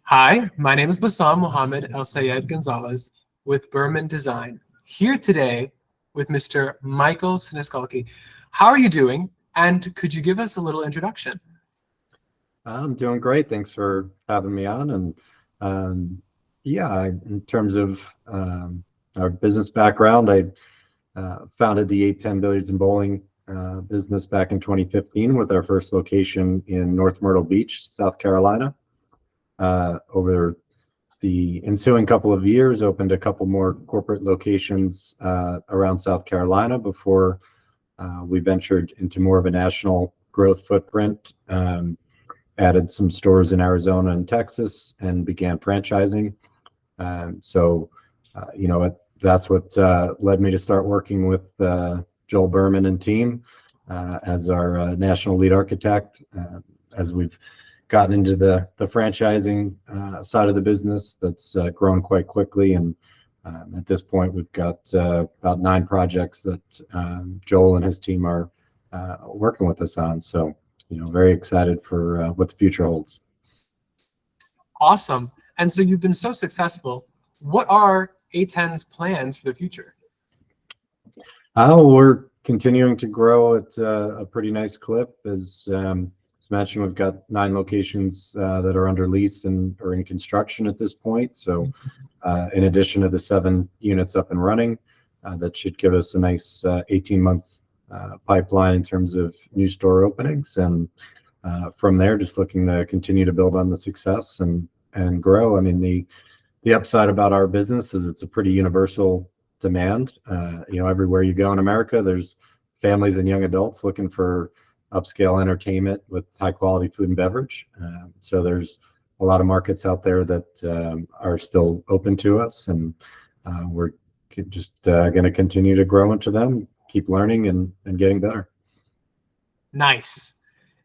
Hi, my name is Bassam Mohammed El Sayed Gonzalez with Berman Design, here today with Mr. Michael Siniscalchi. How are you doing? And could you give us a little introduction? I'm doing great. Thanks for having me on. And in terms of our business background, I founded the 810 Billiards and Bowling business back in 2015 with our first location in North Myrtle Beach, South Carolina. Over the ensuing couple of years, opened a couple more corporate locations around South Carolina before we ventured into more of a national growth footprint. Added some stores in Arizona and Texas and began franchising. So, that's what led me to start working with Joel Berman and team as our national lead architect. As we've gotten into the franchising side of the business, that's grown quite quickly. And at this point, we've got about 9 projects that Joel and his team are working with us on. So, very excited for what the future holds. Awesome. And so you've been so successful. What are A10's plans for the future? We're continuing to grow at a pretty nice clip. As mentioned, we've got 9 locations that are under lease and are in construction at this point. So in addition to the 7 units up and running, that should give us a nice 18-month pipeline in terms of new store openings. And from there, just looking to continue to build on the success and grow. I mean, the upside about our business is it's a pretty universal demand. Everywhere you go in America, there's families and young adults looking for upscale entertainment with high quality food and beverage. So there's a lot of markets out there that are still open to us, and we're just going to continue to grow into them, keep learning and getting better. Nice.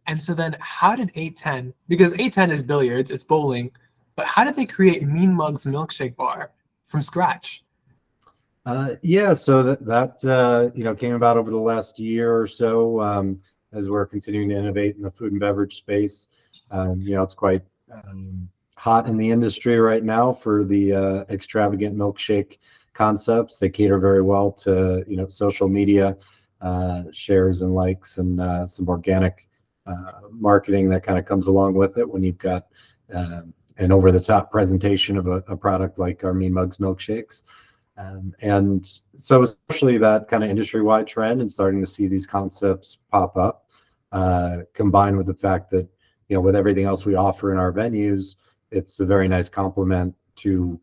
And so then how did 810, because 810 is billiards, it's bowling, but how did they create Mean Mug's Milkshake Bar from scratch? So that came about over the last year or so, as we're continuing to innovate in the food and beverage space. It's quite hot in the industry right now for the extravagant milkshake concepts. They cater very well to social media shares and likes and some organic marketing that kind of comes along with it when you've got an over-the-top presentation of a product like our Mean Mugs milkshakes. And so especially that kind of industry-wide trend and starting to see these concepts pop up, combined with the fact that, with everything else we offer in our venues, it's a very nice complement to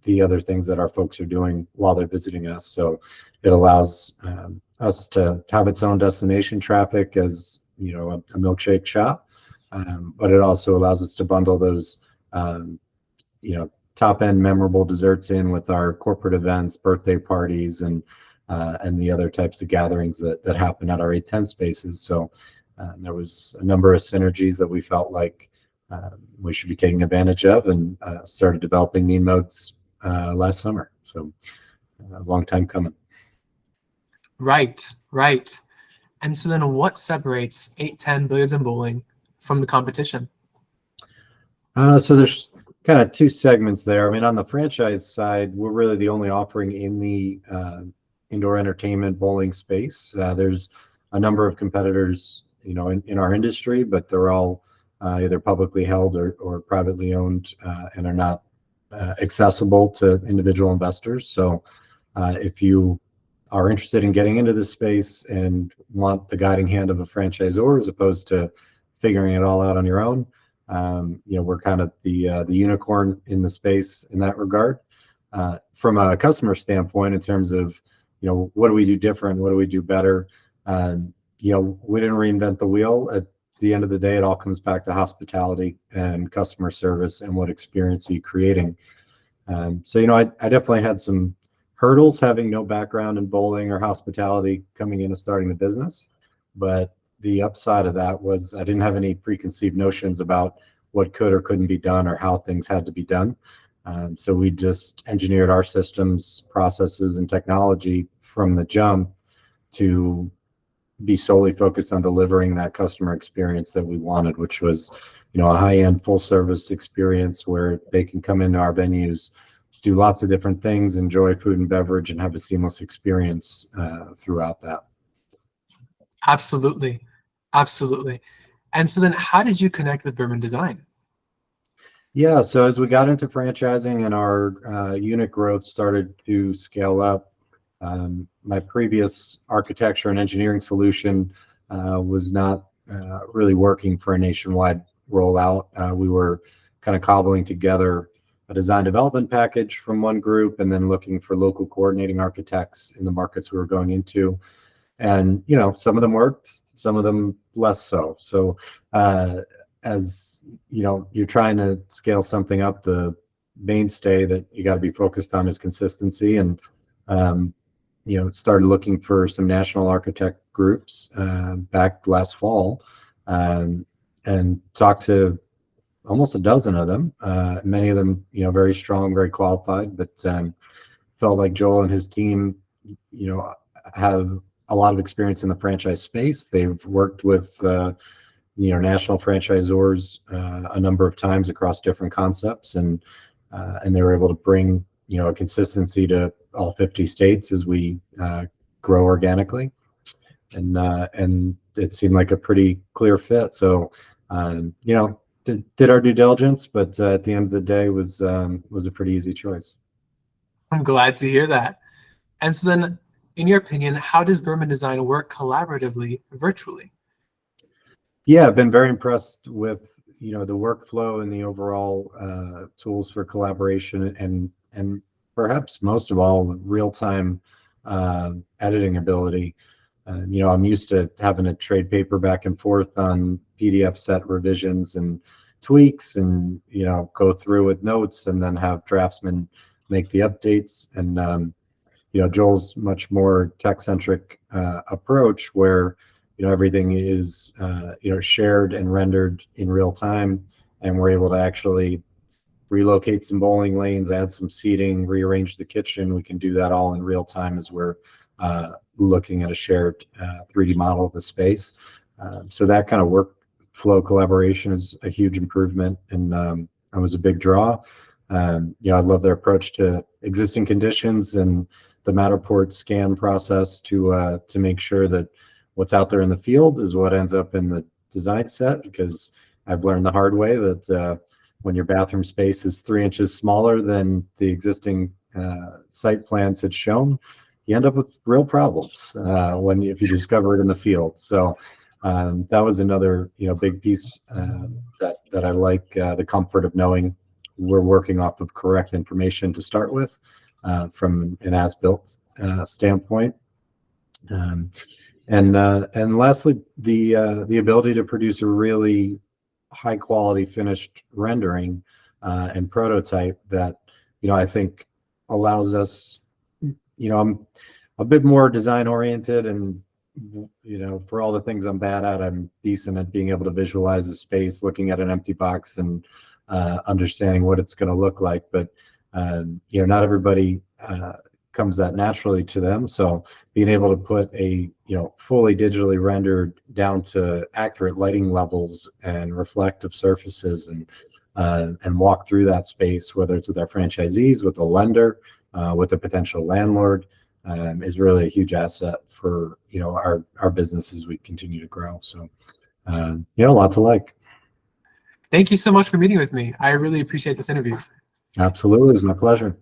the other things that our folks are doing while they're visiting us. So it allows us to have its own destination traffic as, a milkshake shop. But it also allows us to bundle those, top-end memorable desserts in with our corporate events, birthday parties, and the other types of gatherings that happen at our 810 spaces. So there was a number of synergies that we felt like we should be taking advantage of, and started developing Mean Mugs last summer. So a long time coming. Right. And so then what separates 810 Billiards and Bowling from the competition? So there's kind of 2 segments there. I mean, on the franchise side, we're really the only offering in the indoor entertainment bowling space. There's a number of competitors, in our industry, but they're all either publicly held or privately owned, and are not accessible to individual investors. So if you are interested in getting into this space and want the guiding hand of a franchisor as opposed to figuring it all out on your own, we're kind of the unicorn in the space in that regard. From a customer standpoint, in terms of, what do we do different? What do we do better? We didn't reinvent the wheel. At the end of the day, it all comes back to hospitality and customer service and what experience are you creating. I definitely had some hurdles having no background in bowling or hospitality coming into starting the business. But the upside of that was I didn't have any preconceived notions about what could or couldn't be done or how things had to be done. So we just engineered our systems, processes, and technology from the jump to be solely focused on delivering that customer experience that we wanted, which was a high-end full-service experience where they can come into our venues, do lots of different things, enjoy food and beverage, and have a seamless experience throughout that. Absolutely. Absolutely. And so then how did you connect with Berman Design? Yeah, so as we got into franchising and our unit growth started to scale up, my previous architecture and engineering solution was not really working for a nationwide rollout. We were kind of cobbling together a design development package from one group and then looking for local coordinating architects in the markets we were going into. And some of them worked, some of them less so. So as you're trying to scale something up, the mainstay that you got to be focused on is consistency. And started looking for some national architect groups back last fall, and talked to almost a dozen of them. Many of them, very strong, very qualified, but felt like Joel and his team, have a lot of experience in the franchise space. They've worked with national franchisors a number of times across different concepts, and they were able to bring a consistency to all 50 states as we grow organically, and it seemed like a pretty clear fit. So did our due diligence, but at the end of the day was a pretty easy choice. I'm glad to hear that. And so then, in your opinion, how does Berman Design work collaboratively virtually? Yeah, I've been very impressed with the workflow and the overall tools for collaboration, and perhaps most of all, real-time editing ability. I'm used to having to trade paper back and forth on PDF set revisions and tweaks, and go through with notes, and then have draftsmen make the updates. And Joel's much more tech-centric approach, where everything is shared and rendered in real time, and we're able to actually relocate some bowling lanes, add some seating, rearrange the kitchen. We can do that all in real time as we're looking at a shared 3D model of the space. So that kind of workflow collaboration is a huge improvement, and it was a big draw. I love their approach to existing conditions and the Matterport scan process to make sure that what's out there in the field is what ends up in the design set, because I've learned the hard way that when your bathroom space is 3 inches smaller than the existing site plans had shown, you end up with real problems if you discover it in the field. So that was another big piece that I like, the comfort of knowing we're working off of correct information to start with from an as-built standpoint. And lastly, the ability to produce a really high quality finished rendering and prototype that I think allows us. I'm a bit more design oriented, and for all the things I'm bad at, I'm decent at being able to visualize a space, looking at an empty box and understanding what it's going to look like. But not everybody comes that naturally to them. So being able to put a fully digitally rendered down to accurate lighting levels and reflective surfaces, and walk through that space, whether it's with our franchisees, with a lender, with a potential landlord, is really a huge asset for our business as we continue to grow. So a lot to like. Thank you so much for meeting with me. I really appreciate this interview. Absolutely, it was my pleasure.